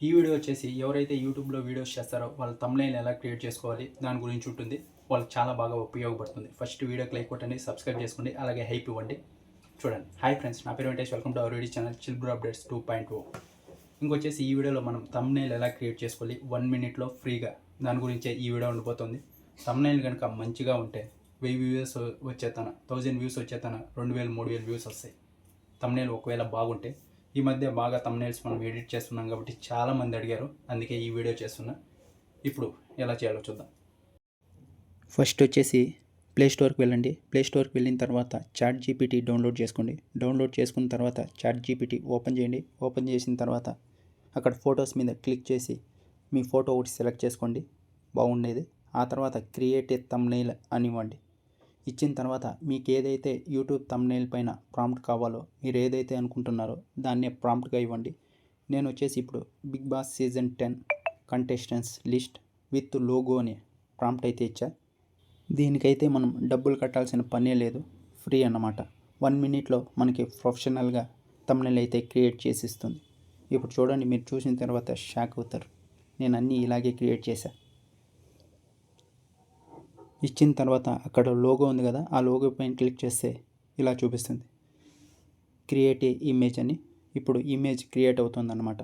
ఈ వీడియో వచ్చేసి ఎవరైతే యూట్యూబ్లో వీడియోస్ చేస్తారో వాళ్ళ తమ్నైల్ ఎలా క్రియేట్ చేసుకోవాలి దాని గురించి ఉంటుంది. వాళ్ళకి చాలా బాగా ఉపయోగపడుతుంది. ఫస్ట్ వీడియోకి లైక్ కొట్టండి, సబ్స్క్రైబ్ చేసుకోండి, అలాగే హైప్ ఇవ్వండి. చూడండి. హాయ్ ఫ్రెండ్స్, నా పేరు Venkatesh. Welcome to our YouTube channel chill bro updates 2.0. ఇంకొచ్చేసి ఈ వీడియోలో మనం తమ్నైల్ ఎలా క్రియేట్ చేసుకోవాలి 1 మినిట్లో ఫ్రీగా, దాని గురించే ఈ వీడియో ఉండిపోతుంది. తమ్నైల్ కనుక మంచిగా ఉంటే 1000 వ్యూస్ వచ్చేతన, 1000 వ్యూస్ వచ్చేతన 2000 3000 వ్యూస్ వస్తాయి. తమ్నైల్ ఒకవేళ బాగుంటే. ఈ మధ్య బాగా తమ్నైల్స్ మనం ఎడిట్ చేస్తున్నాం కాబట్టి చాలామంది అడిగారు, అందుకే ఈ వీడియో చేస్తున్నా. ఇప్పుడు ఎలా చేయాలో చూద్దాం. ఫస్ట్ వచ్చేసి ప్లే స్టోర్కి వెళ్ళండి. ప్లే స్టోర్కి వెళ్ళిన తర్వాత చాట్ జీపీటీ డౌన్లోడ్ చేసుకోండి. డౌన్లోడ్ చేసుకున్న తర్వాత చాట్ జీపీటీ ఓపెన్ చేయండి. ఓపెన్ చేసిన తర్వాత అక్కడ ఫొటోస్ మీద క్లిక్ చేసి మీ ఫోటో ఒకటి సెలెక్ట్ చేసుకోండి బాగుండేది. ఆ తర్వాత క్రియేట్ ఏ తమ్నైల్ అనివ్వండి. ఇచ్చిన తర్వాత మీకు ఏదైతే యూట్యూబ్ తమ్నైల్ పైన ప్రాంప్ట్ కావాలో, మీరు ఏదైతే అనుకుంటున్నారో దాన్నే ప్రాంప్ట్గా ఇవ్వండి. నేను వచ్చేసి ఇప్పుడు Bigg Boss season 10 contestants list with logo అని ప్రాంప్ట్ అయితే ఇచ్చా. దీనికైతే మనం డబ్బులు కట్టాల్సిన పనే లేదు, ఫ్రీ అన్నమాట. 1 మినిట్లో మనకి ప్రొఫెషనల్గా తమ్నైల్ అయితే క్రియేట్ చేసి ఇస్తుంది. ఇప్పుడు చూడండి, మీరు చూసిన తర్వాత షాక్ అవుతారు. నేను అన్నీ ఇలాగే క్రియేట్ చేశాను. ఇచ్చిన తర్వాత అక్కడ లోగో ఉంది కదా, ఆ లోగో పైన క్లిక్ చేస్తే ఇలా చూపిస్తుంది క్రియేట్ ఏ ఇమేజ్ అని. ఇప్పుడు ఇమేజ్ క్రియేట్ అవుతుంది అన్నమాట.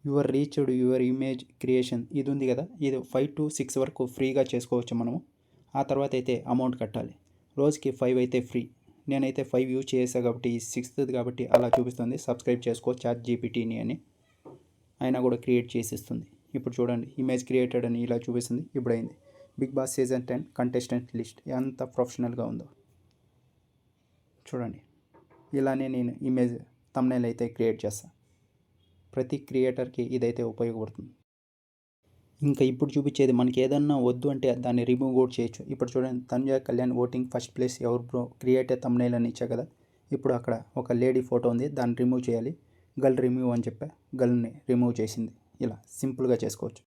యువర్ ఇమేజ్ క్రియేషన్ ఇది ఉంది కదా, ఇది 5 to 6 వరకు ఫ్రీగా చేసుకోవచ్చు మనము. ఆ తర్వాత అయితే అమౌంట్ కట్టాలి. రోజుకి 5 అయితే ఫ్రీ. నేనైతే 5 యూజ్ చేసా కాబట్టి 6th కాబట్టి అలా చూపిస్తుంది. సబ్స్క్రైబ్ చేసుకో చాట్ జీపీటీని అని, అయినా కూడా క్రియేట్ చేసి ఇస్తుంది. ఇప్పుడు చూడండి, ఇమేజ్ క్రియేటెడ్ అని ఇలా చూపిస్తుంది. ఇప్పుడు అయింది. Bigg Boss season 10 contestant list ఎంత ప్రొఫెషనల్గా ఉందో చూడండి. ఇలానే నేను ఇమేజ్ తమ్నైల్ అయితే క్రియేట్ చేస్తాను. ప్రతి క్రియేటర్కి ఇదైతే ఉపయోగపడుతుంది. ఇంకా ఇప్పుడు చూపించేది మనకి ఏదన్నా వద్దు అంటే దాన్ని రిమూవ్ కూడా చేయొచ్చు. ఇప్పుడు చూడండి, Tanuja Kalyan voting first place ఎవరు బ్రో, క్రియేట్ తమ్నైల్ అని ఇచ్చా కదా. ఇప్పుడు అక్కడ ఒక లేడీ ఫోటో ఉంది, దాన్ని రిమూవ్ చేయాలి. గర్ల్ రిమూవ్ అని చెప్పా, గర్ల్ని రిమూవ్ చేసింది. ఇలా సింపుల్గా చేసుకోవచ్చు.